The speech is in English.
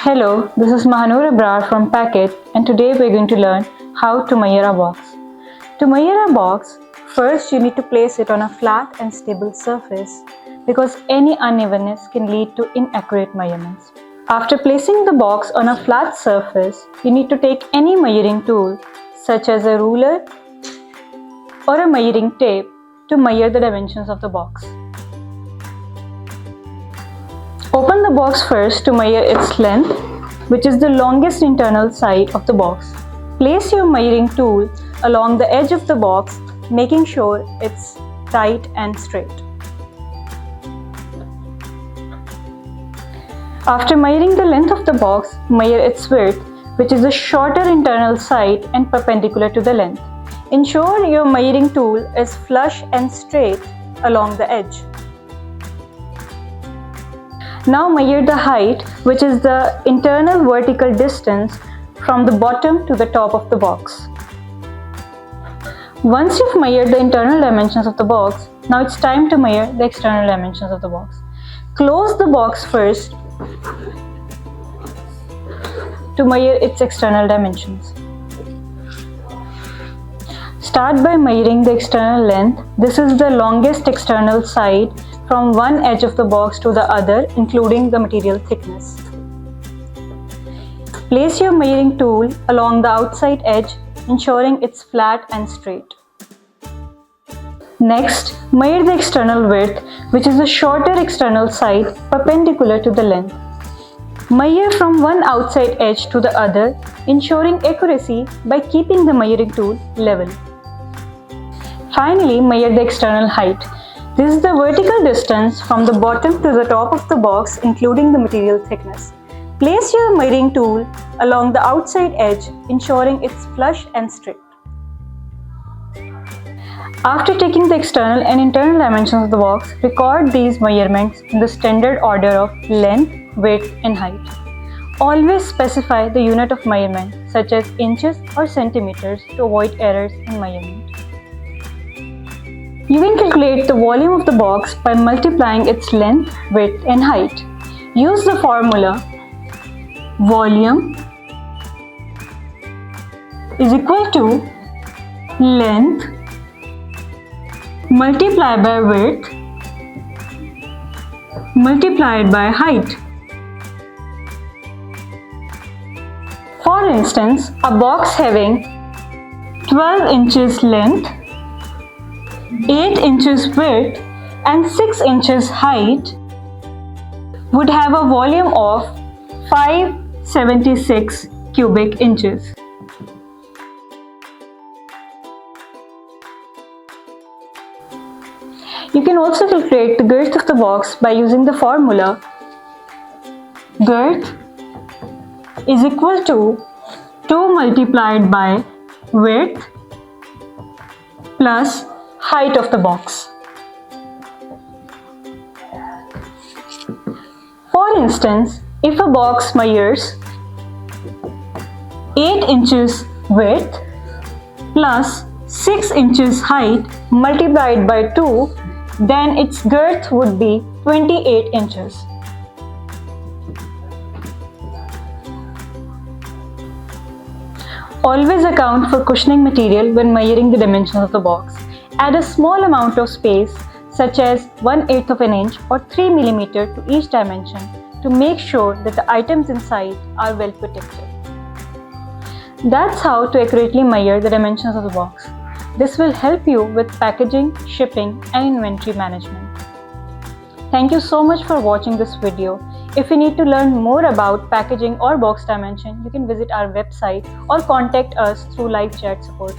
Hello, this is Mahanur Abrar from Packhit, and today we're going to learn how to measure a box. To measure a box, first you need to place it on a flat and stable surface because any unevenness can lead to inaccurate measurements. After placing the box on a flat surface, you need to take any measuring tool such as a ruler or a measuring tape to measure the dimensions of the box. Open the box first to measure its length, which is the longest internal side of the box. Place your measuring tool along the edge of the box, making sure it's tight and straight. After measuring the length of the box, measure its width, which is the shorter internal side and perpendicular to the length. Ensure your measuring tool is flush and straight along the edge. Now measure the height, which is the internal vertical distance from the bottom to the top of the box. Once you've measured the internal dimensions of the box, now it's time to measure the external dimensions of the box. Close the box first to measure its external dimensions. Start by measuring the external length. This is the longest external side from one edge of the box to the other, including the material thickness. Place your measuring tool along the outside edge, ensuring it's flat and straight. Next, measure the external width, which is the shorter external side perpendicular to the length. Measure from one outside edge to the other, ensuring accuracy by keeping the measuring tool level. Finally, measure the external height. This is the vertical distance from the bottom to the top of the box, including the material thickness. Place your measuring tool along the outside edge, ensuring it's flush and straight. After taking the external and internal dimensions of the box, record these measurements in the standard order of length, width, and height. Always specify the unit of measurement, such as inches or centimeters, to avoid errors in measurement. You can calculate the volume of the box by multiplying its length, width, and height. Use the formula volume is equal to length multiplied by width multiplied by height. For instance, a box having 12 inches length, 8 inches width and 6 inches height would have a volume of 576 cubic inches. You can also calculate the girth of the box by using the formula girth is equal to 2 multiplied by width plus height of the box. For instance, if a box measures 8 inches width plus 6 inches height multiplied by 2, then its girth would be 28 inches. Always account for cushioning material when measuring the dimensions of the box. Add a small amount of space, such as 1/8 of an inch or 3 mm to each dimension to make sure that the items inside are well protected. That's how to accurately measure the dimensions of the box. This will help you with packaging, shipping, and inventory management. Thank you so much for watching this video. If you need to learn more about packaging or box dimension, you can visit our website or contact us through live chat support.